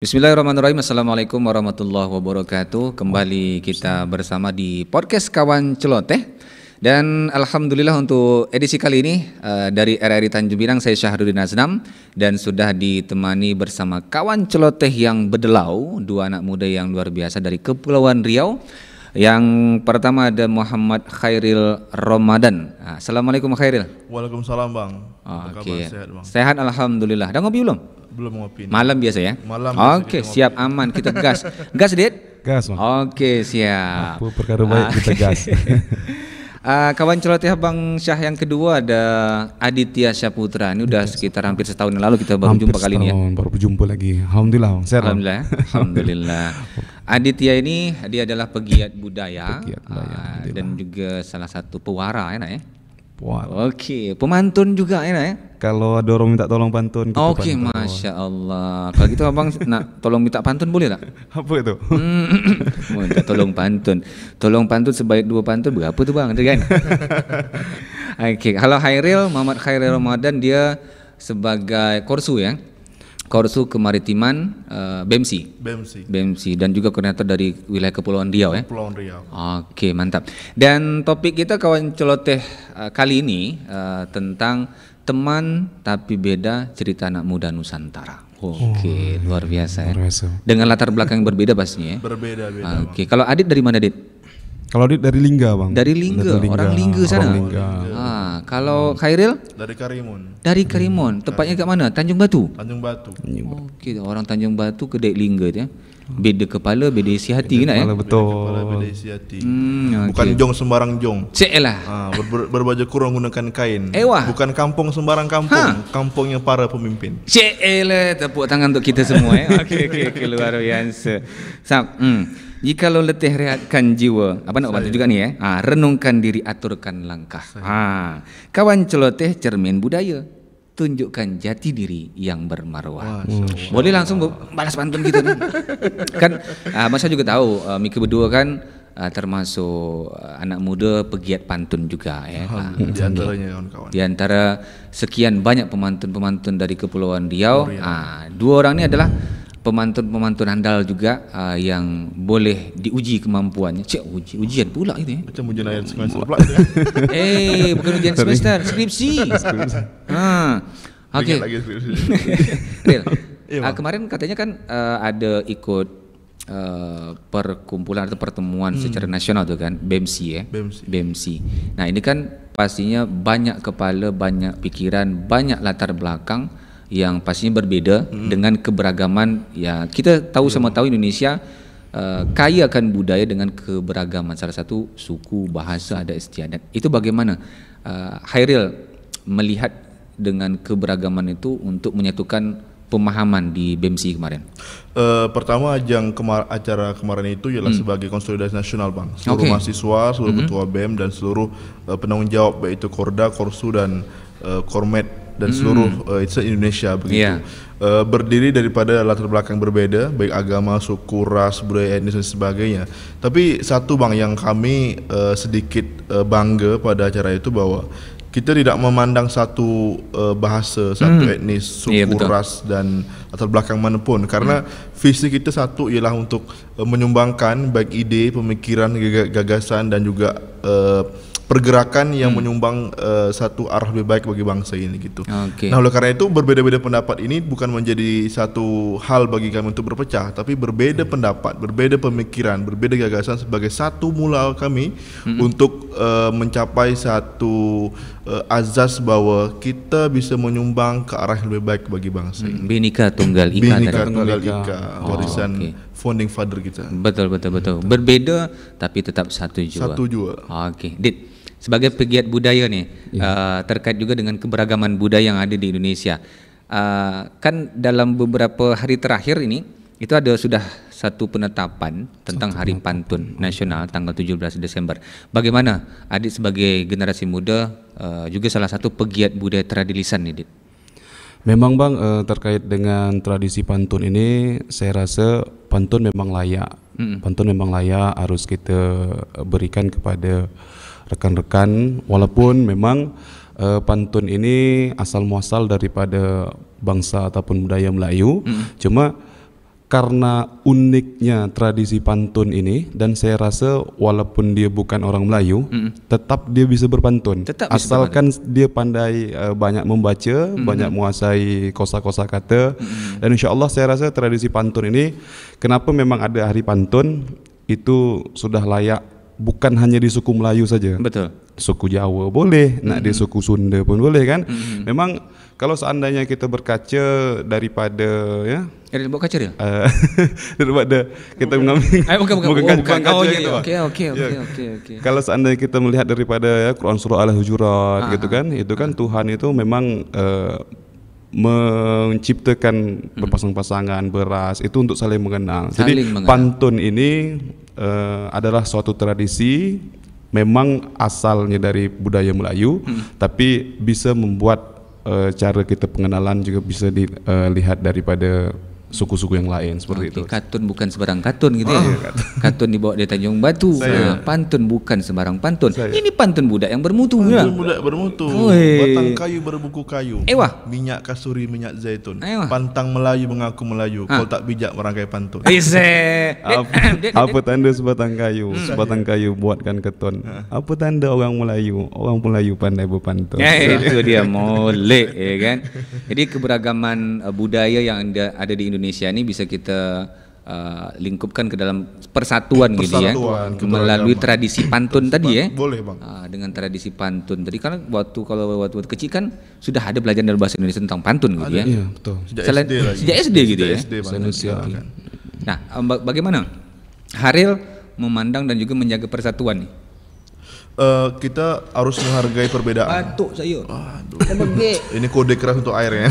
Bismillahirrahmanirrahim. Assalamualaikum warahmatullahi wabarakatuh. Kembali kita bersama di podcast Kawan Celoteh. Dan alhamdulillah untuk edisi kali ini dari RRI Tanjung Pinang, saya Syahrudin Aznam dan sudah ditemani bersama kawan celoteh yang berdelau, dua anak muda yang luar biasa dari Kepulauan Riau. Yang pertama ada Muhammad Khairil Ramadan. Assalamualaikum Khairil. Waalaikumsalam bang. Oke. Sehat bang? Sehat alhamdulillah. Dah ngopi belum? Belum ngopi. Malam biasa ya? Malam. Oke, siap aman kita gas. Gas Dit? Gas bang. Oke, siap. Apa perkara baik kita gas. Kawan celoteh Bang Syah yang kedua ada Aditya Syaputra. Ini udah sekitar hampir setahun yang lalu kita baru jumpa kali ini ya. Baru berjumpa lagi. Alhamdulillah bang. Sehat, Alhamdulillah. Alhamdulillah. Aditya ini dia adalah pegiat budaya, dan juga salah satu pewara ya nak ya. Oke, pemantun juga ya nak ya. Kalau ada orang minta tolong pantun. Oke, masya Allah. Kalau gitu abang nak tolong minta pantun boleh tak? Apa itu? Minta tolong pantun. Tolong pantun sebaik dua pantun berapa tu bang? Kan? Oke, kalau Khairil, Muhammad Khairil Ramadan dia sebagai korsu ya. Korsu Kemaritiman BEMSI dan juga koordinator dari wilayah Kepulauan Riau ya. Kepulauan Riau. Oke, mantap. Dan topik kita kawan celoteh kali ini tentang teman tapi beda cerita anak muda Nusantara. Oke, luar biasa ya. Dengan latar belakang yang berbeda pastinya ya. Berbeda-beda. Oke, kalau Adit dari mana Adit? Kalau Adit dari Lingga bang. Dari Lingga, orang Lingga sana. Kalau Khairil? Dari Karimun. Dari Karimun. Tepatnya kat mana? Tanjung Batu. Tanjung Batu. Oke, orang Tanjung Batu ke Dek Lingga ya. Beda kepala, beda isi hati kan ya? Betul. Beda isi hati. Okay. Bukan jong sembarang jong. Cek lah. Berbaju kurung gunakan kain. Wah. Bukan kampung sembarang kampung. Kampungnya para pemimpin. Cek lah, tepuk tangan untuk kita semua ya. Oke, luar biasa. Jikalau letih rehatkan jiwa, apa nak bantu juga nih ya? Renungkan diri, aturkan langkah. Kawan celoteh cermin budaya, tunjukkan jati diri yang bermarwah. Boleh langsung balas pantun kita nih. Kan masa juga tahu Mika berdua kan termasuk anak muda pegiat pantun juga ya. Di antaranya kawan-kawan. Di antara sekian banyak pemantun-pemantun dari Kepulauan Riau, dua orang ini adalah pemantun-pemantun handal juga yang boleh diuji kemampuannya. Ujian pula itu ya. Macam ujian akhir semester pula itu. Bukan ujian semester, skripsi. Oke. Real. Kemarin katanya kan ada ikut perkumpulan atau pertemuan secara nasional tuh kan, BEMSI ya. BEMSI. Nah, ini kan pastinya banyak kepala, banyak pikiran, banyak latar belakang yang pastinya berbeda dengan keberagaman ya. Kita tahu sama tahu Indonesia kaya akan budaya dengan keberagaman, salah satu suku, bahasa, adat istiadat. Itu bagaimana Khairil melihat dengan keberagaman itu untuk menyatukan pemahaman di BEMSI kemarin? Pertama acara kemarin itu ialah sebagai konsolidasi nasional bang. Seluruh mahasiswa, seluruh ketua BEM dan seluruh penanggung jawab baik itu Korda, Korsu dan Kormet dan seluruh Indonesia begitu. Berdiri daripada latar belakang berbeda, baik agama, suku, ras, budaya, etnis dan sebagainya. Tapi satu bang yang kami sedikit bangga pada acara itu bahwa kita tidak memandang satu bahasa, satu etnis, suku, ras dan latar belakang manapun, karena visi kita satu ialah untuk menyumbangkan baik ide, pemikiran, gagasan dan juga pergerakan yang menyumbang satu arah lebih baik bagi bangsa ini gitu. Nah, oleh karena itu berbeda-beda pendapat ini bukan menjadi satu hal bagi kami untuk berpecah, tapi berbeda pendapat, berbeda pemikiran, berbeda gagasan sebagai satu mula kami untuk mencapai satu azas bahwa kita bisa menyumbang ke arah yang lebih baik bagi bangsa ini. Bhinneka Tunggal Ika. Bhinneka Tunggal Ika, warisan founding father kita. Betul. Berbeda tapi tetap satu jua. Oke, Dit. Sebagai pegiat budaya nih, terkait juga dengan keberagaman budaya yang ada di Indonesia. Kan dalam beberapa hari terakhir ini, itu ada sudah satu penetapan tentang Hari Pantun Nasional tanggal 17 Desember. Bagaimana Adit sebagai generasi muda, juga salah satu pegiat budaya tradisi lisan nih, Dit? Memang bang, terkait dengan tradisi pantun ini, saya rasa pantun memang layak. Pantun memang layak, harus kita berikan kepada rekan-rekan, walaupun memang pantun ini asal muasal daripada bangsa ataupun budaya Melayu, cuma karena uniknya tradisi pantun ini, dan saya rasa walaupun dia bukan orang Melayu, tetap dia bisa berpantun. Asalkan dia pandai banyak membaca, banyak menguasai kosa-kosa kata, dan insya Allah saya rasa tradisi pantun ini, kenapa memang ada hari pantun, itu sudah layak bukan hanya di suku Melayu saja. Betul. Suku Jawa boleh, nak di suku Sunda pun boleh kan. Memang kalau seandainya kita berkaca daripada ya, buat kaca dia? Daripada kita mengambil bukan kaca gitu. Oke. Kalau seandainya kita melihat daripada ya, Quran surah Al-Hujurat gitu kan, itu kan Tuhan itu memang menciptakan berpasang-pasangan, beras itu untuk saling mengenal. Jadi pantun ini adalah suatu tradisi, memang asalnya dari budaya Melayu, tapi bisa membuat cara kita pengenalan juga bisa dilihat daripada suku-suku yang lain seperti itu. Katun bukan sembarang katun gitu ya. Katun dibawa dari Tanjung Batu. Pantun bukan sembarang pantun. Ini pantun budak yang bermutu. Pantun budak bermutu. Batang kayu berbuku kayu. Minyak kasuri, minyak zaitun. Pantang Melayu mengaku Melayu. Kau tak bijak merangkai pantun. Apa tanda sebatang kayu? Sebatang kayu buatkan keton. Apa tanda orang Melayu? Orang Melayu pandai berpantun. Itu dia molek ya kan. Jadi keberagaman budaya yang ada di Indonesia ini bisa kita lingkupkan ke dalam persatuan gitu ya, melalui tradisi pantun tadi ya. Boleh bang. Dengan tradisi pantun tadi, karena waktu kecil kan sudah ada belajar dalam bahasa Indonesia tentang pantun gitu ya. Iya betul. Sejak SD gitu ya. Nah, bagaimana Haril memandang dan juga menjaga persatuan nih? Kita harus menghargai perbedaan. Batuk saya. Ini kode keras untuk air ya.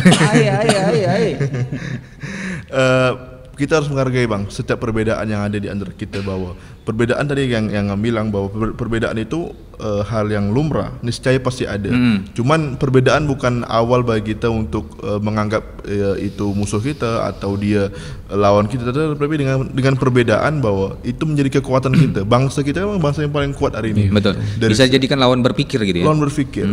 Kita harus menghargai bang setiap perbedaan yang ada di antara kita, bahwa perbedaan tadi yang bilang bahwa perbedaan itu hal yang lumrah, niscaya pasti ada. Cuman perbedaan bukan awal bagi kita untuk menganggap itu musuh kita atau dia lawan kita, tapi dengan perbedaan bahwa itu menjadi kekuatan kita. Bangsa kita memang bangsa yang paling kuat hari ini. Betul. Bisa jadikan lawan berpikir gitu ya. Lawan berpikir.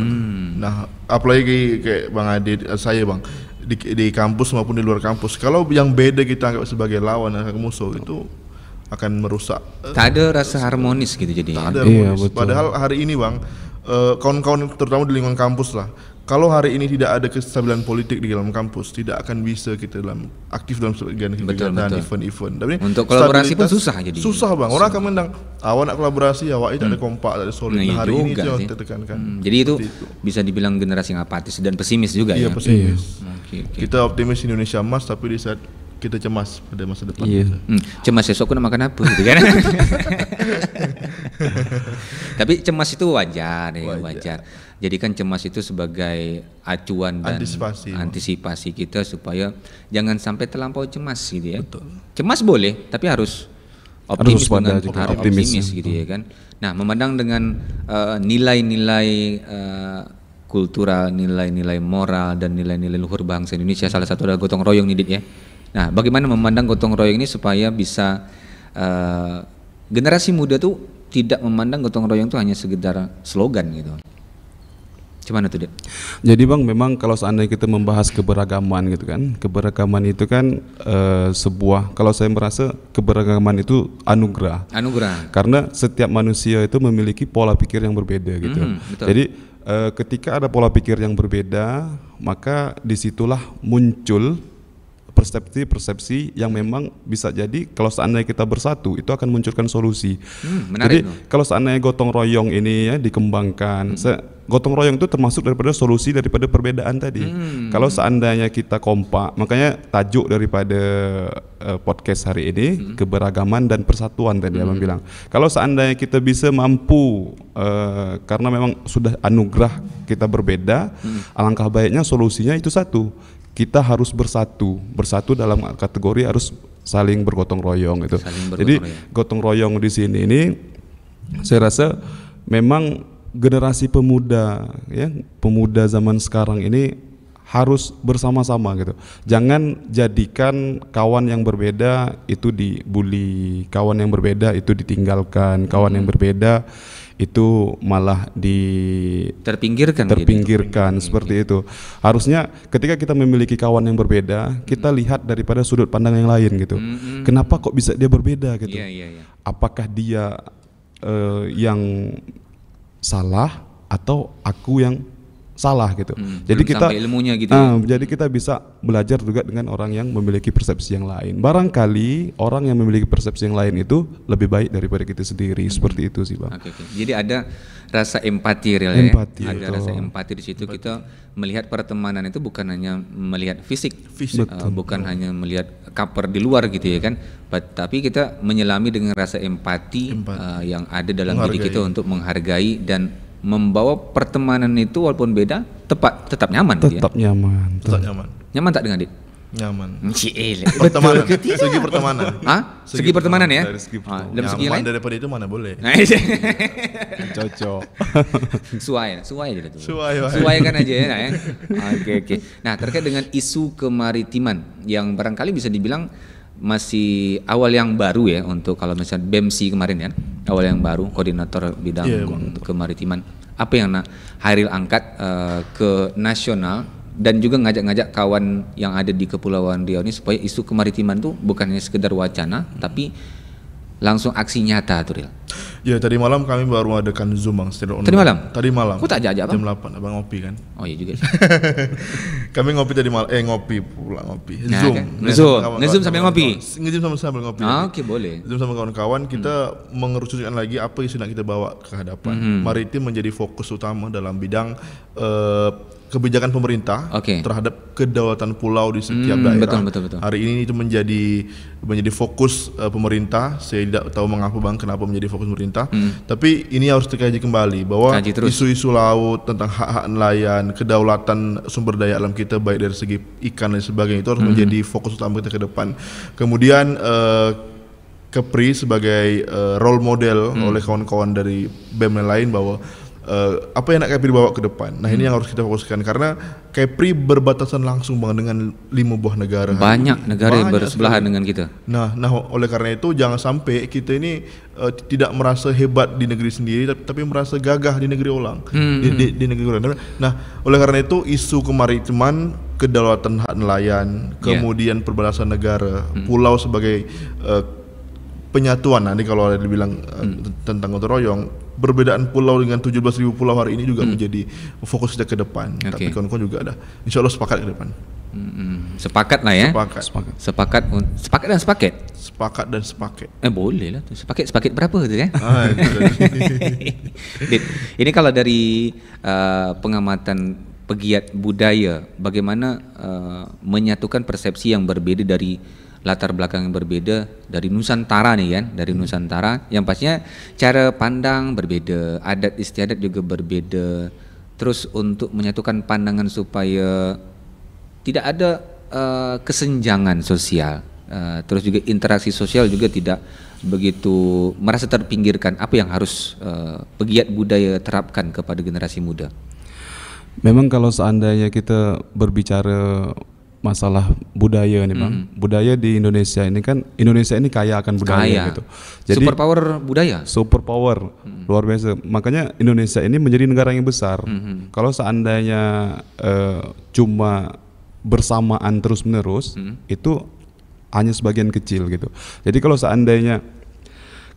Nah, apalagi kayak Bang Adit, saya bang, di kampus maupun di luar kampus, kalau yang beda kita anggap sebagai lawan atau musuh, itu akan merusak. Tak ada rasa harmonis gitu jadi. Tak ada harmonis. Padahal hari ini bang, kawan-kawan terutama di lingkungan kampus lah, kalau hari ini tidak ada kestabilan politik di dalam kampus, tidak akan bisa kita aktif dalam kegiatan event-event. Tapi untuk kolaborasi pun susah jadi. Susah bang. Orang akan mendang, awak nak kolaborasi, awak itu ada kompak, ada solid. Nah, hari ini yang kita tekankan. Jadi itu bisa dibilang generasi yang apatis dan pesimis juga ya. Iya pesimis. Kita optimis Indonesia emas, tapi di saat kita cemas pada masa depan. Cemas esok aku nak makan apa gitu kan. Tapi cemas itu wajar. Jadi kan cemas itu sebagai acuan dan antisipasi kita supaya jangan sampai terlampau cemas gitu ya. Betul. Cemas boleh, tapi harus optimis, optimis gitu ya kan. Nah, memandang dengan nilai-nilai kultural, nilai-nilai moral dan nilai-nilai luhur bangsa Indonesia, salah satu adalah gotong royong nih Dit ya. Nah, bagaimana memandang gotong royong ini supaya bisa generasi muda tuh tidak memandang gotong royong itu hanya sekedar slogan gitu. Gimana tuh, Dit? Jadi bang, memang kalau seandainya kita membahas keberagaman gitu kan, keberagaman itu kan sebuah, kalau saya merasa keberagaman itu anugerah. Karena setiap manusia itu memiliki pola pikir yang berbeda gitu. Jadi ketika ada pola pikir yang berbeda, maka disitulah muncul persepsi-persepsi yang memang bisa jadi kalau seandainya kita bersatu itu akan munculkan solusi. Jadi kalau seandainya gotong royong ini ya dikembangkan, gotong royong itu termasuk daripada solusi daripada perbedaan tadi. Kalau seandainya kita kompak, makanya tajuk daripada podcast hari ini keberagaman dan persatuan tadi Abang bilang. Kalau seandainya kita bisa mampu karena memang sudah anugerah kita berbeda, alangkah baiknya solusinya itu satu. Kita harus bersatu dalam kategori harus saling bergotong royong gitu. Jadi gotong royong di sini ini saya rasa memang generasi pemuda ya, pemuda zaman sekarang ini harus bersama-sama gitu. Jangan jadikan kawan yang berbeda itu dibully, kawan yang berbeda itu ditinggalkan, kawan yang berbeda itu malah terpinggirkan seperti itu. Harusnya ketika kita memiliki kawan yang berbeda, kita lihat daripada sudut pandang yang lain gitu. Kenapa kok bisa dia berbeda gitu? Apakah dia yang salah atau aku yang salah gitu. Jadi kita ilmunya gitu. Jadi kita bisa belajar juga dengan orang yang memiliki persepsi yang lain. Barangkali orang yang memiliki persepsi yang lain itu lebih baik daripada kita sendiri. Seperti itu sih, Bang. Okay. Jadi ada rasa empati real ada rasa empati di situ. Kita melihat pertemanan itu bukan hanya melihat fisik. Bukan hanya melihat cover di luar gitu ya kan. Tapi kita menyelami dengan rasa empati. Yang ada dalam diri kita untuk menghargai dan membawa pertemanan itu walaupun beda tetap nyaman. Nyaman tak dengan Dit? Nyaman. Pertemanan. Segi pertemanan. Segi pertemanan ya. Dalam segi lain daripada itu mana boleh. Cocok. Suai aja tuh. Suai kan aja ya. Oke. Nah, terkait dengan isu kemaritiman yang barangkali bisa dibilang masih awal yang baru ya untuk kalau misalnya BEMSI kemarin kan, awal yang baru koordinator bidang kemaritiman. Apa yang Hairil angkat ke nasional dan juga ngajak-ngajak kawan yang ada di Kepulauan Riau ini supaya isu kemaritiman tuh bukan hanya sekedar wacana tapi langsung aksi nyata tuh Ril. Ya tadi malam kami baru adakan Zoom Bang. Tadi malam. Kok tak ajak Bang? Jam 8 Abang ngopi kan. Oh iya juga. Kami ngopi tadi malam, ngopi. Zoom. Nge-Zoom sambil ngopi. Nge-Zoom sambil ngopi. Oke, boleh. Zoom sama kawan-kawan kita mengerucutkan lagi apa isu yang kita bawa ke hadapan. Maritim menjadi fokus utama dalam bidang kebijakan pemerintah terhadap kedaulatan pulau di setiap daerah. Betul. Hari ini itu menjadi fokus pemerintah. Saya tidak tahu mengapa Bang kenapa menjadi fokus pemerintah. Tapi ini harus dikaji kembali bahwa isu-isu laut tentang hak-hak nelayan, kedaulatan sumber daya alam kita baik dari segi ikan dan sebagainya itu harus menjadi fokus utama kita ke depan. Kemudian Kepri sebagai role model oleh kawan-kawan dari BEM yang lain bahwa apa yang nak Kepri bawa ke depan. Nah ini yang harus kita fokuskan karena Kepri berbatasan langsung Bang dengan 5 buah negara. Banyak negara yang bersebelahan dengan kita. Nah oleh karena itu jangan sampai kita ini tidak merasa hebat di negeri sendiri tapi merasa gagah di negeri orang. Di negeri orang. Nah oleh karena itu isu kemaritiman, kedaulatan hak nelayan, kemudian perbatasan negara, pulau sebagai penyatuan. Nanti kalau ada dibilang tentang gotong royong, perbedaan pulau dengan 17.000 pulau hari ini juga menjadi fokus kita ke depan. Tapi kawan-kawan juga ada, insya Allah sepakat ke depan. Sepakat lah ya. Sepakat dan sepaket. Boleh lah tuh. Sepaket berapa tuh ya? Ini kalau dari pengamatan pegiat budaya, bagaimana menyatukan persepsi yang berbeda dari latar belakang yang berbeda dari Nusantara nih kan, dari Nusantara yang pastinya cara pandang berbeda, adat istiadat juga berbeda. Terus untuk menyatukan pandangan supaya tidak ada kesenjangan sosial, terus juga interaksi sosial juga tidak begitu merasa terpinggirkan. Apa yang harus pegiat budaya terapkan kepada generasi muda? Memang kalau seandainya kita berbicara masalah budaya nih Bang, budaya di Indonesia ini kan, Indonesia ini kaya akan budaya gitu. Jadi super power luar biasa. Makanya Indonesia ini menjadi negara yang besar. Kalau seandainya cuma bersamaan terus menerus, itu hanya sebagian kecil gitu. Jadi kalau seandainya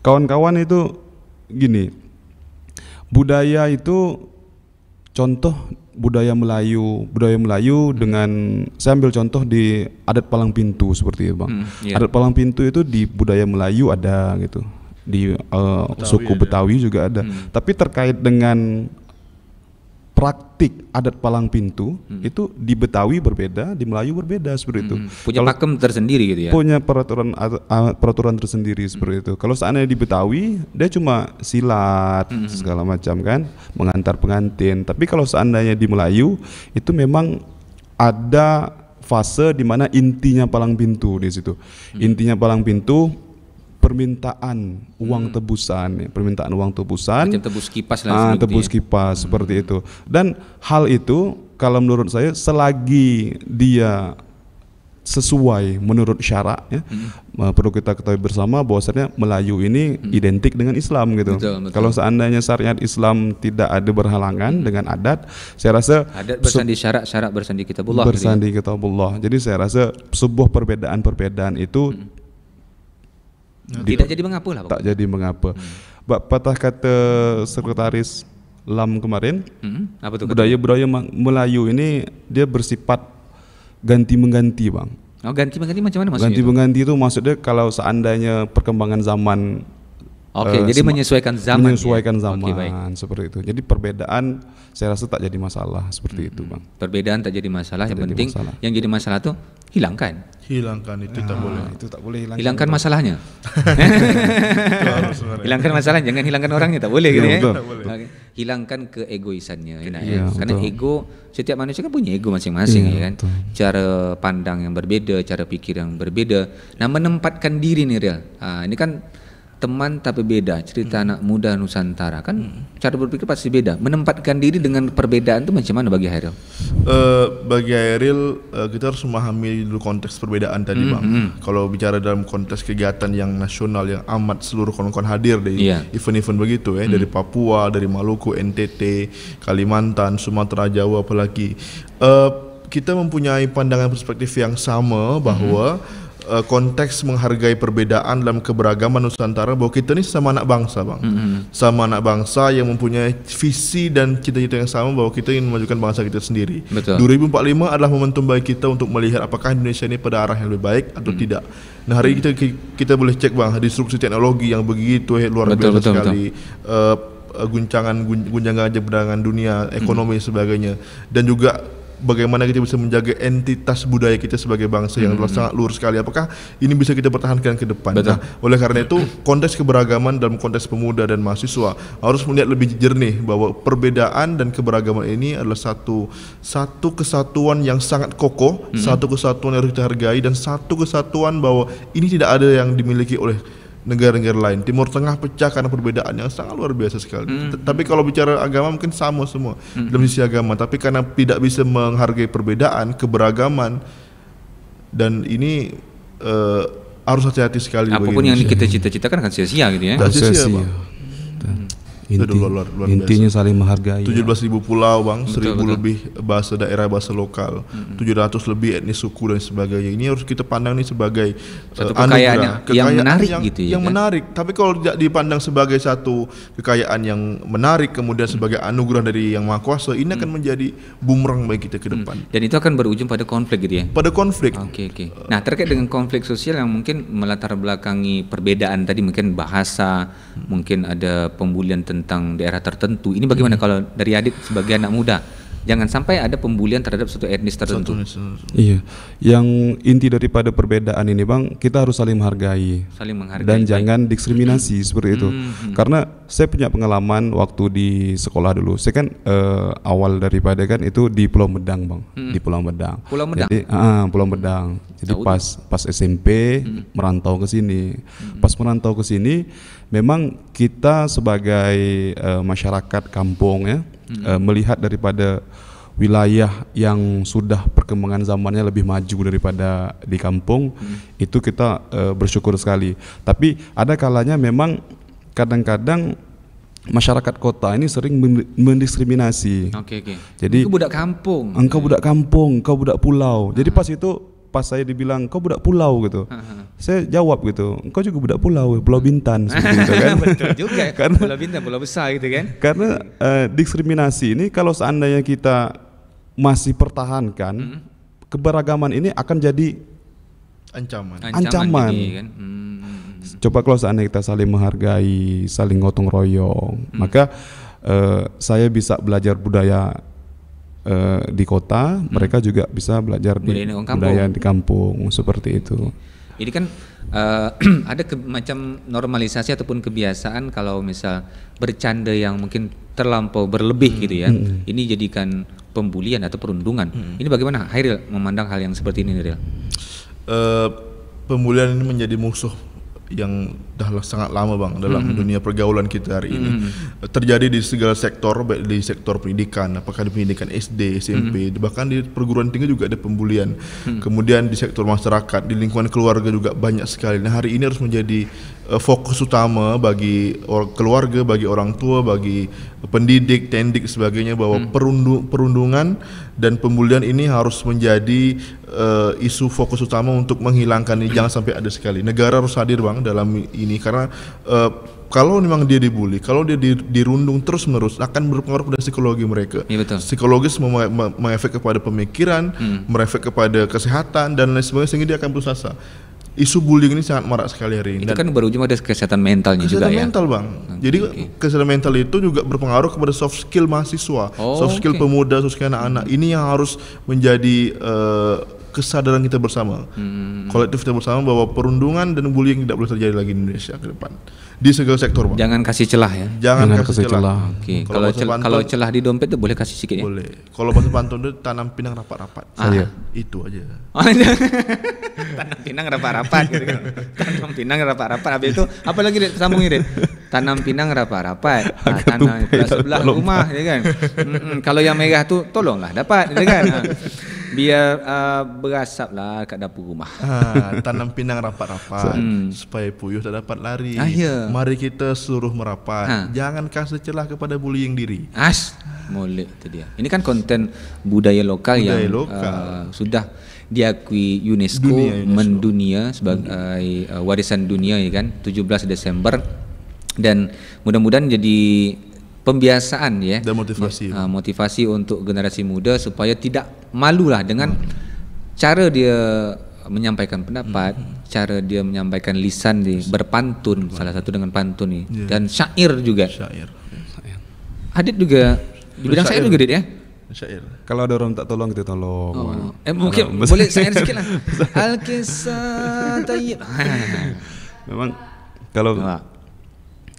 kawan-kawan itu gini, budaya itu contoh budaya Melayu dengan saya ambil contoh di adat palang pintu seperti itu Bang. Adat palang pintu itu di budaya Melayu ada gitu, di suku Betawi juga ada. Tapi terkait dengan praktik adat palang pintu itu di Betawi berbeda, di Melayu berbeda seperti itu. Punya pakem tersendiri gitu ya. Punya peraturan tersendiri seperti itu. Kalau seandainya di Betawi dia cuma silat segala macam kan, mengantar pengantin. Tapi kalau seandainya di Melayu itu memang ada fase di mana intinya palang pintu di situ. Intinya palang pintu permintaan uang tebusan, macam tebus kipas lah, tebus kipas seperti itu. Dan hal itu kalau menurut saya selagi dia sesuai menurut syarak ya. Perlu kita ketahui bersama bahwasanya Melayu ini identik dengan Islam gitu. Betul. Kalau seandainya syariat Islam tidak ada berhalangan dengan adat, saya rasa adat bersandi syarak, syarak bersandi kitabullah. Bersandi kitabullah. Jadi saya rasa sebuah perbedaan itu tidak jadi mengapa lah. Tak jadi mengapa. Patah kata sekretaris LAM kemarin, apa tuh? Budaya-budaya Melayu ini dia bersifat ganti mengganti, Bang. Oh, ganti mengganti macam mana maksudnya? Ganti mengganti itu maksudnya kalau seandainya perkembangan zaman jadi menyesuaikan zaman. Menyesuaikan zaman, baik. seperti itu. Jadi perbedaan saya rasa tak jadi masalah seperti itu, Bang. Perbedaan tak jadi masalah, yang penting yang jadi masalah tuh hilangkan. Hilangkan itu tak boleh. Itu tak boleh hilangkan. Hilangkan masalahnya. Hilangkan masalah, jangan hilangkan orangnya, tak boleh gitu ya. Okay. Hilangkan keegoisannya. Karena ego, setiap manusia kan punya ego masing-masing ya kan. Betul. Cara pandang yang berbeda, cara pikir yang berbeda. Nah, menempatkan diri nih Real. Ini kan teman tapi beda, cerita anak muda Nusantara kan cara berpikir pasti beda. Menempatkan diri dengan perbedaan itu macam mana bagi Hairil? Bagi Hairil kita harus memahami dulu konteks perbedaan tadi Bang. Kalau bicara dalam konteks kegiatan yang nasional yang amat seluruh kawan-kawan hadir di event-event begitu dari Papua, dari Maluku, NTT, Kalimantan, Sumatera, Jawa apalagi kita mempunyai pandangan perspektif yang sama bahwa konteks menghargai perbedaan dalam keberagaman Nusantara, bahwa kita ini sama anak bangsa Bang. Sama anak bangsa yang mempunyai visi dan cita-cita yang sama bahwa kita ingin memajukan bangsa kita sendiri. Betul. 2045 adalah momentum bagi kita untuk melihat apakah Indonesia ini pada arah yang lebih baik atau tidak. Nah, hari ini kita boleh cek Bang, disrupsi teknologi yang begitu luar biasa sekali. Guncangan perdagangan dunia, ekonomi dan sebagainya, dan juga bagaimana kita bisa menjaga entitas budaya kita sebagai bangsa yang sangat luhur sekali. Apakah ini bisa kita pertahankan ke depan? Nah, oleh karena itu konteks keberagaman dalam konteks pemuda dan mahasiswa harus melihat lebih jernih bahwa perbedaan dan keberagaman ini adalah satu kesatuan yang sangat kokoh, satu kesatuan yang harus kita hargai, dan satu kesatuan bahwa ini tidak ada yang dimiliki oleh negara-negara lain. Timur Tengah pecah karena perbedaan yang sangat luar biasa sekali. Tapi kalau bicara agama mungkin sama semua dalam sisi agama. Tapi karena tidak bisa menghargai perbedaan, keberagaman, dan ini harus hati-hati sekali. Apapun yang kita cita-citakan akan sia-sia gitu ya. Sia-sia. Intinya saling menghargai. 17.000 pulau Bang, 1.000 lebih bahasa daerah, bahasa lokal, 700 lebih etnis suku dan sebagainya. Ini harus kita pandang ini sebagai satu kekayaan yang menarik gitu ya. Yang menarik. Tapi kalau tidak dipandang sebagai satu kekayaan yang menarik kemudian sebagai anugerah dari Yang Maha Kuasa, ini akan menjadi bumerang bagi kita ke depan. Dan itu akan berujung pada konflik gitu ya. Pada konflik. Oke. Nah, terkait dengan konflik sosial yang mungkin melatar belakangi perbedaan tadi, mungkin bahasa, mungkin ada pembulian tentang daerah tertentu. Ini bagaimana kalau dari Adit sebagai anak muda? Jangan sampai ada pembulian terhadap suatu etnis tertentu. Iya. Yang inti daripada perbedaan ini Bang, kita harus saling menghargai. Dan jangan diskriminasi seperti itu. Karena saya punya pengalaman waktu di sekolah dulu. Saya kan awal daripada kan itu di Pulau Medang Bang, di Pulau Medang. Pulau Medang. Jadi Pulau Medang. Jadi pas SMP merantau ke sini. Pas merantau ke sini memang kita sebagai masyarakat kampung ya, melihat daripada wilayah yang sudah perkembangan zamannya lebih maju daripada di kampung, itu kita bersyukur sekali. Tapi ada kalanya memang kadang-kadang masyarakat kota ini sering mendiskriminasi. Jadi engkau budak kampung, engkau budak pulau. Jadi pas saya dibilang kau budak pulau gitu, saya jawab gitu, engkau juga budak pulau Bintan seperti itu kan. Betul juga. Karena Pulau Bintan, pulau besar gitu kan. Karena diskriminasi ini kalau seandainya kita masih pertahankan, keberagaman ini akan jadi ancaman. Ini, kan? Coba kalau seandainya kita saling menghargai, saling gotong royong, maka saya bisa belajar budaya di kota, mereka juga bisa belajar budaya di kampung seperti itu. Ini kan ada macam normalisasi ataupun kebiasaan kalau misal bercanda yang mungkin terlampau berlebih gitu ya. Ini jadikan pembulian atau perundungan. Ini bagaimana Hairil memandang hal yang seperti ini, Hairil? Pembulian ini menjadi musuh yang dah sangat lama bang dalam dunia pergaulan kita hari ini. Terjadi di segala sektor, baik di sektor pendidikan, apakah di pendidikan SD, SMP, bahkan di perguruan tinggi juga ada pembulian. Kemudian di sektor masyarakat, di lingkungan keluarga juga banyak sekali. Nah, hari ini harus menjadi fokus utama bagi keluarga, bagi orang tua, bagi pendidik, tendik sebagainya, bahwa perundungan dan pembulian ini harus menjadi isu fokus utama untuk menghilangkan ini, jangan sampai ada sekali. Negara harus hadir bang dalam ini, karena kalau memang dia dibully, kalau dia dirundung terus menerus, akan berpengaruh pada psikologi mereka. Ya, betul. Psikologis mengefek kepada pemikiran, merefek kepada kesehatan dan lain sebagainya, sehingga dia akan putus asa. Isu bullying ini sangat marak sekali hari ini. Itu kan berujung ada kesehatan mentalnya juga ya. Kesehatan mental bang. Jadi kesehatan mental itu juga berpengaruh kepada soft skill mahasiswa, soft skill pemuda, soft skill anak-anak. Ini yang harus menjadi kesadaran kita bersama, kolektif kita bersama, bahwa perundungan dan bullying tidak boleh terjadi lagi di Indonesia ke depan di segala sektor bang. Jangan kasih celah ya. Jangan kasih celah. Oke. Kalau celah di dompet tuh boleh kasih sedikit ya. Boleh. Kalau bahasa pantun itu tanam pinang rapat-rapat. Itu aja. Tanam pinang rapat-rapat gitu kan. Tanam pinang rapat-rapat. Habis itu apa lagi Dit? Sambungin Dit. Tanam pinang rapat-rapat. Tanam sebelah rumah ya kan. Kalau yang merah tuh tolonglah dapat ya kan. Biar berasap lah kat dapur rumah. Tanam pinang rapat-rapat supaya puyuh tak dapat lari. Ya. Mari kita seluruh merapat. Jangan kasih celah kepada bullying diri. Molek tu dia. Ini kan konten budaya lokal yang sudah diakui UNESCO, mendunia sebagai warisan dunia ya kan, 17 Desember, dan mudah-mudahan jadi pembiasaan ya, dan motivasi untuk generasi muda supaya tidak malulah dengan cara dia menyampaikan pendapat, cara dia menyampaikan lisan berpantun, salah satu dengan pantun nih, dan syair juga. Adit juga di bidang syair juga Dit ya. Syair. Kalau ada orang tak tolong kita tolong. Mungkin boleh syair sikit lah. Al-Kisah Tayyib. Memang kalau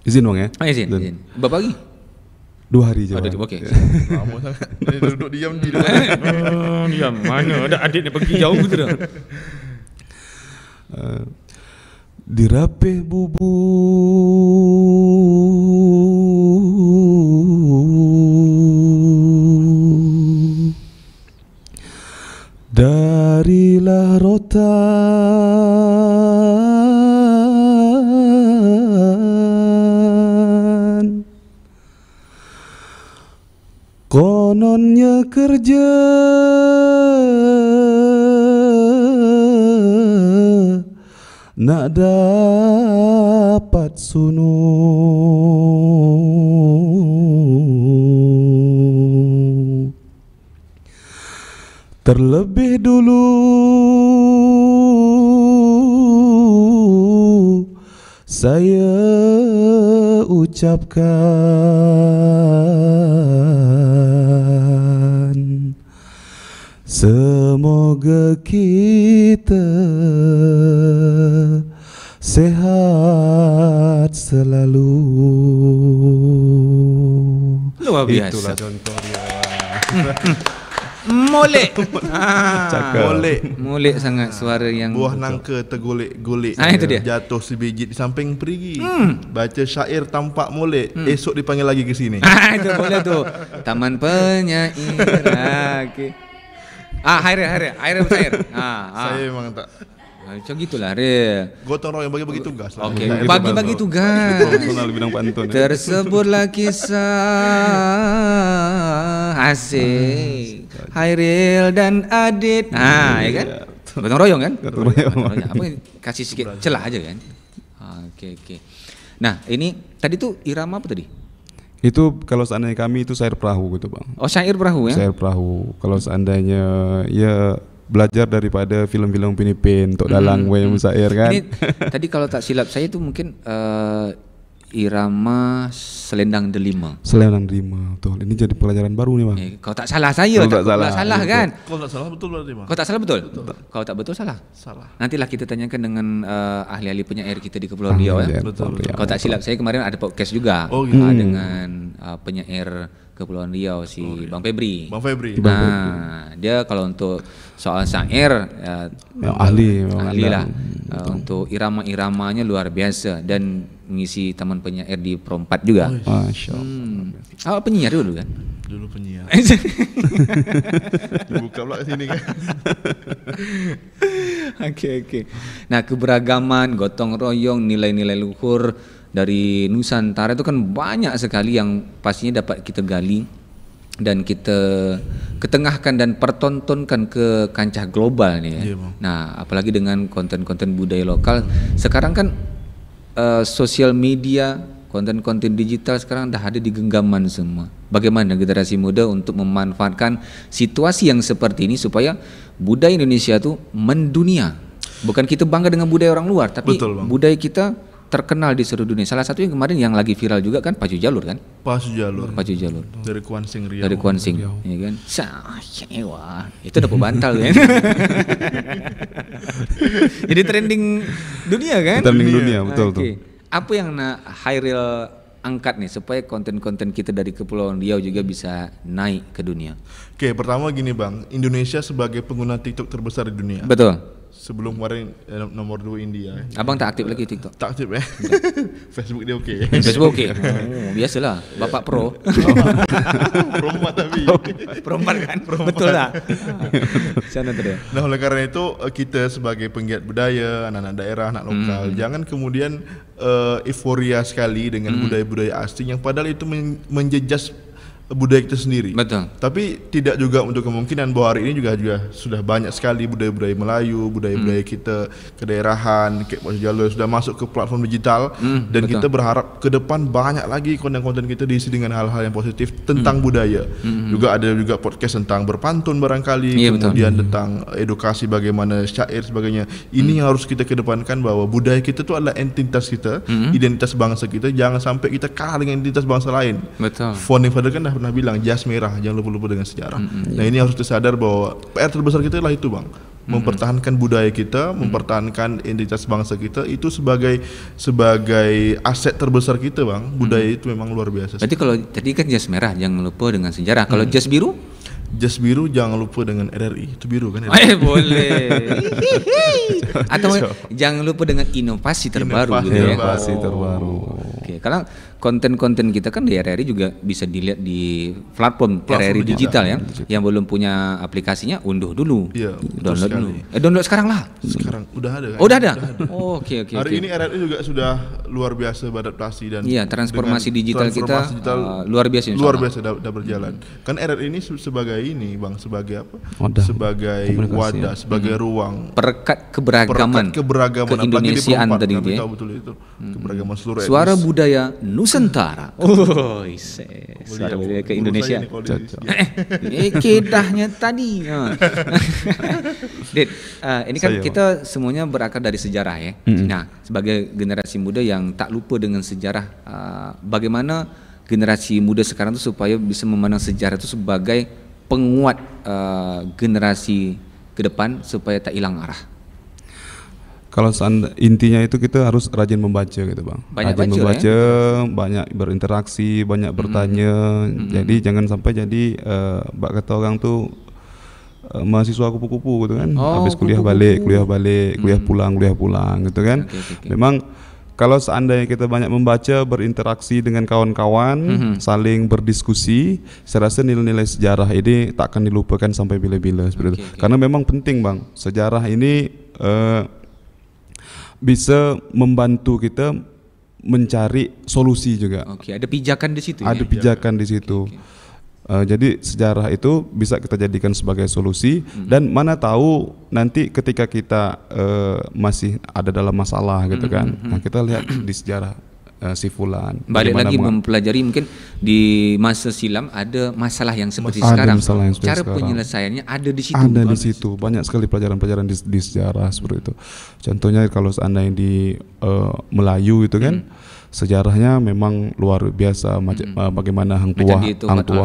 izin bang ya. Izin. Berapa hari? 2 hari je. Okey. Lama sangat. Duduk diam di depan. Diam. Mana ada Adit ni pergi jauh tu dah. Dirapih bubu darilah rotan, kononnya kerja nak dapat sunu, terlebih dulu saya ucapkan, semoga kita sehat selalu. Luar biasa. Itulah contoh dia. Molek. Molek sangat suara yang buah nangka tergolek-golek. Itu dia. Jatuh sebiji di samping perigi. Baca syair tampak molek. Esok dipanggil lagi ke sini. Itu boleh tu. Taman penyair. Okey. Hairil bersair. Saya memang tak. Macam gitulah Hairil. Gotong royong bagi tugas lah. Okey, bagi tugas. Personal bidang pantun. Tersebutlah kisah Asik Hairil dan Adit. Ya kan? Gotong royong kan? Gotong royong. Apa kasih sikit celah aja kan? Okey. Nah, ini tadi tu irama apa tadi? Itu kalau seandainya kami itu syair perahu gitu bang. Oh, syair perahu ya? Syair perahu. Kalau seandainya ya belajar daripada film-film Filipin untuk dalang yang syair kan. Ini tadi kalau tak silap saya itu mungkin irama Selendang Delima. Selendang Delima, betul. Ini jadi pelajaran baru nih bang. Kau tak salah saya, tak salah kan? Kau tak salah betul berarti bang. Kau tak salah betul? Kau tak betul salah. Nantilah kita tanyakan dengan ahli-ahli penyair kita di Kepulauan Riau ya. Betul. Kau tak silap saya kemarin ada podcast juga dengan penyair Kepulauan Riau Bang Febri. Nah, dia kalau untuk soal syair ahli lah. Untuk irama-iramanya luar biasa dan mengisi taman penyair di Pro 4 juga. Masya Allah. Awak penyiar dulu kan? Dulu penyiar. Dibuka pula sini kan. Oke. Nah, keberagaman, gotong royong, nilai-nilai luhur dari Nusantara itu kan banyak sekali yang pastinya dapat kita gali dan kita ketengahkan dan pertontonkan ke kancah global nih ya. Nah, apalagi dengan konten-konten budaya lokal. Sekarang kan sosial media, konten-konten digital sekarang dah ada di genggaman semua. Bagaimana generasi muda untuk memanfaatkan situasi yang seperti ini supaya budaya Indonesia itu mendunia. Bukan kita bangga dengan budaya orang luar, tapi budaya kita terkenal di seluruh dunia. Salah satunya kemarin yang lagi viral juga kan Pacu Jalur kan? Pacu Jalur. Dari Kuansing Riau. Ya kan? Wah, itu dapat bantal kan? Jadi trending dunia kan? Trending dunia, betul tuh. Apa yang Hairil angkat nih supaya konten-konten kita dari Kepulauan Riau juga bisa naik ke dunia? Oke, pertama gini Bang, Indonesia sebagai pengguna TikTok terbesar di dunia. Betul. Sebelum kemarin nomor 2 India. Abang tak aktif lagi TikTok? Tak aktif ya. Facebook dia okey. Facebook okey. Biasalah, Bapak Pro. Promat tapi. Promat kan? Betul lah. Sana tadi. Nah, oleh karena itu kita sebagai penggiat budaya, anak-anak daerah, anak lokal, jangan kemudian euforia sekali dengan budaya-budaya asing yang padahal itu menjejas budaya kita sendiri. Betul. Tapi tidak juga untuk kemungkinan bahwa hari ini juga sudah banyak sekali budaya-budaya Melayu, budaya-budaya kita kedaerahan, kayak Pacu Jalur sudah masuk ke platform digital dan kita berharap ke depan banyak lagi konten-konten kita diisi dengan hal-hal yang positif tentang budaya. Juga ada juga podcast tentang berpantun barangkali, kemudian tentang edukasi bagaimana syair sebagainya. Ini yang harus kita kedepankan bahwa budaya kita itu adalah entitas kita, identitas bangsa kita. Jangan sampai kita kalah dengan identitas bangsa lain. Betul. Founding Father kan pernah bilang jas merah, jangan lupa-lupa dengan sejarah. Nah, ini harus kita sadar bahwa PR terbesar kita adalah itu Bang, mempertahankan budaya kita, mempertahankan identitas bangsa kita, itu sebagai aset terbesar kita Bang. Budaya itu memang luar biasa. Berarti kalau tadi kan jas merah, jangan lupa dengan sejarah. Kalau jas biru? Jas biru jangan lupa dengan RRI, itu biru kan? Boleh. Atau jangan lupa dengan inovasi terbaru. Inovasi terbaru. Oke, kalau konten-konten kita kan di RRI juga bisa dilihat di platform RRI digital ya. Yang belum punya aplikasinya unduh dulu. Iya, download dulu. Download sekarang lah. Sekarang udah ada kan? Oh, udah ada. Oke. Hari ini RRI juga sudah luar biasa beradaptasi dan transformasi digital kita luar biasa. Luar biasa sudah berjalan. Kan RRI ini sebagai ini Bang, sebagai apa? Sebagai wadah, sebagai ruang perekat keberagaman keindonesiaan tadi ya. Betul itu. Keberagaman seluruh suara budaya Nusantara. Suara budaya keindonesiaan. Kedahnya tadi. Dit, ini kan kita semuanya berakar dari sejarah ya. Nah, sebagai generasi muda yang tak lupa dengan sejarah, bagaimana generasi muda sekarang itu supaya bisa memandang sejarah itu sebagai penguat generasi ke depan supaya tak hilang arah? Kalau intinya itu kita harus rajin membaca gitu Bang. Rajin membaca, banyak berinteraksi, banyak bertanya. Jadi jangan sampai jadi bak kata orang tuh mahasiswa kupu-kupu gitu kan. Habis kuliah balik, kuliah pulang gitu kan. Memang kalau seandainya kita banyak membaca, berinteraksi dengan kawan-kawan, saling berdiskusi, saya rasa nilai-nilai sejarah ini tak akan dilupakan sampai bila-bila seperti itu. Karena memang penting Bang, sejarah ini bisa membantu kita mencari solusi juga. Ada pijakan di situ. Ada pijakan di situ. Jadi sejarah itu bisa kita jadikan sebagai solusi dan mana tahu nanti ketika kita masih ada dalam masalah gitu kan. Nah, kita lihat di sejarah si fulan. Balik lagi mempelajari mungkin di masa silam ada masalah yang seperti sekarang. Cara penyelesaiannya ada di situ. Ada di situ. Banyak sekali pelajaran-pelajaran di sejarah seperti itu. Contohnya kalau seandainya di Melayu itu kan. Sejarahnya memang luar biasa bagaimana Hang Tuah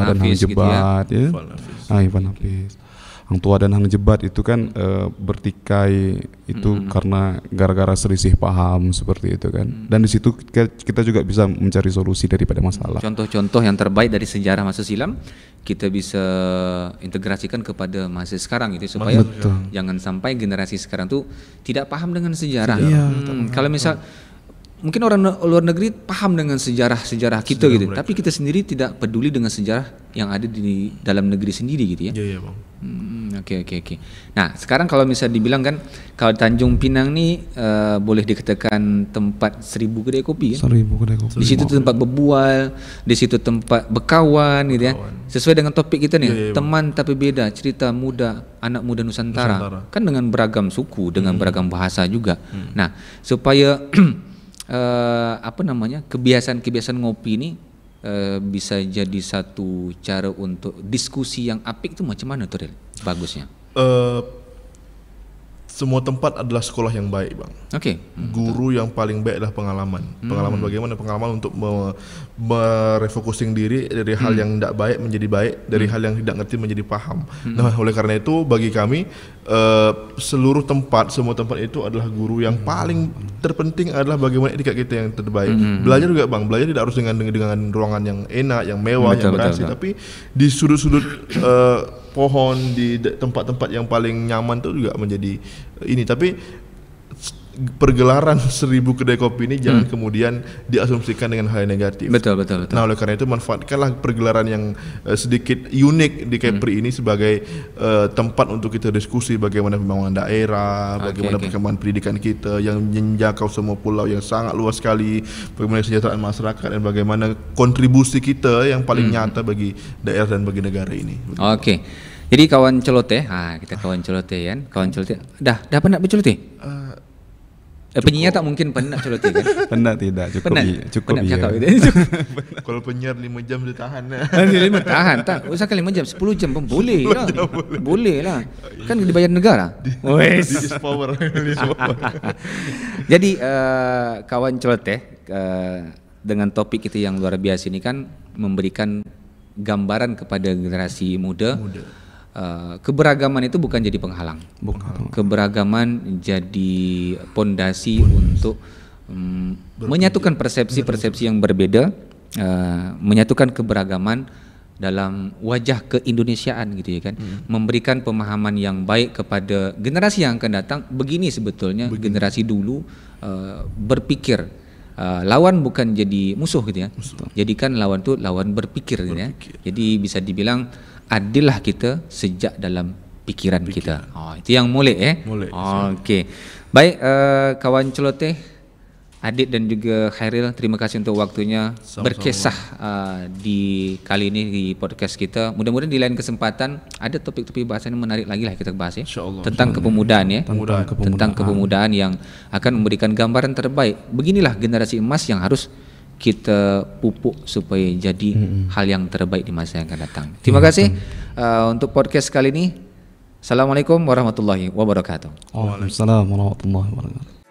dan Hang Jebat ya. Ivan Hafiz. Hang Tua dan Hang Jebat itu kan bertikai itu karena gara-gara selisih paham seperti itu kan. Dan di situ kita juga bisa mencari solusi daripada masalah. Contoh-contoh yang terbaik dari sejarah masa silam kita bisa integrasikan kepada masa sekarang gitu supaya jangan sampai generasi sekarang tuh tidak paham dengan sejarah. Kalau misal mungkin orang luar negeri paham dengan sejarah kita gitu, tapi kita sendiri tidak peduli dengan sejarah yang ada di dalam negeri sendiri gitu ya. Iya, Bang. Oke. Nah, sekarang kalau misalnya dibilang kan kalau Tanjung Pinang nih boleh dikatakan tempat 1000 kedai kopi kan? 1000 kedai kopi. Di situ tempat berbual, di situ tempat berkawan gitu ya. Sesuai dengan topik kita nih, teman tapi beda, cerita muda, anak muda Nusantara. Kan dengan beragam suku, dengan beragam bahasa juga. Nah, supaya kebiasaan ngopi ini bisa jadi satu cara untuk diskusi yang apik itu macam mana tuh, Del? Bagusnya? Semua tempat adalah sekolah yang baik, Bang. Oke. Guru yang paling baik adalah pengalaman. Pengalaman bagaimana? Pengalaman untuk merefocusing diri dari hal yang tidak baik menjadi baik, dari hal yang tidak ngerti menjadi paham. Nah, oleh karena itu bagi kami semua tempat itu adalah guru yang paling terpenting adalah bagaimana etikat kita yang terbaik. Belajar juga, Bang. Belajar tidak harus dengan ruangan yang enak, yang mewah, yang berhasil, tapi di sudut-sudut pohon, di tempat-tempat yang paling nyaman itu juga menjadi ini. Tapi pergelaran 1000 kedai kopi ini jangan kemudian diasumsikan dengan hal yang negatif. Betul. Nah, oleh karena itu manfaatkanlah pergelaran yang sedikit unik di Kepri ini sebagai tempat untuk kita diskusi bagaimana pembangunan daerah, bagaimana perkembangan pendidikan kita yang menjangkau semua pulau yang sangat luas sekali, bagaimana kesejahteraan masyarakat dan bagaimana kontribusi kita yang paling nyata bagi daerah dan bagi negara ini. Oke. Jadi kawan celoteh, kita kawan celoteh kan, kawan celoteh. Dah pernah berceloteh? Penyiar tak mungkin pernah celoteh kan? Pernah tidak, cukup cakap gitu. Kalau penyiar 5 jam dia tahan. 5 tahan, tak usah kan 5 jam, 10 jam pun boleh lah. Boleh lah. Kan dibayar negara. This is power. Jadi kawan celoteh, dengan topik kita yang luar biasa ini kan memberikan gambaran kepada generasi muda. Keberagaman itu bukan jadi penghalang. Keberagaman jadi pondasi untuk menyatukan persepsi-persepsi yang berbeda, menyatukan keberagaman dalam wajah keindonesiaan gitu ya kan. Memberikan pemahaman yang baik kepada generasi yang akan datang. Begini sebetulnya generasi dulu berpikir lawan bukan jadi musuh gitu ya. Jadikan lawan itu lawan berpikir gitu ya. Jadi bisa dibilang adillah kita sejak dalam pikiran kita. Itu yang molek Okey. Baik, kawan celoteh, Adit dan juga Khairil, terima kasih untuk waktunya berkisah di kali ini di podcast kita. Mudah-mudahan di lain kesempatan ada topik-topik bahasan yang menarik lagi lah kita bahas ya. Tentang kepemudaan ya. Tentang kepemudaan yang akan memberikan gambaran terbaik. Beginilah generasi emas yang harus kita pupuk supaya jadi hal yang terbaik di masa yang akan datang. Terima kasih untuk podcast kali ini. Assalamualaikum warahmatullahi wabarakatuh. Waalaikumsalam warahmatullahi wabarakatuh.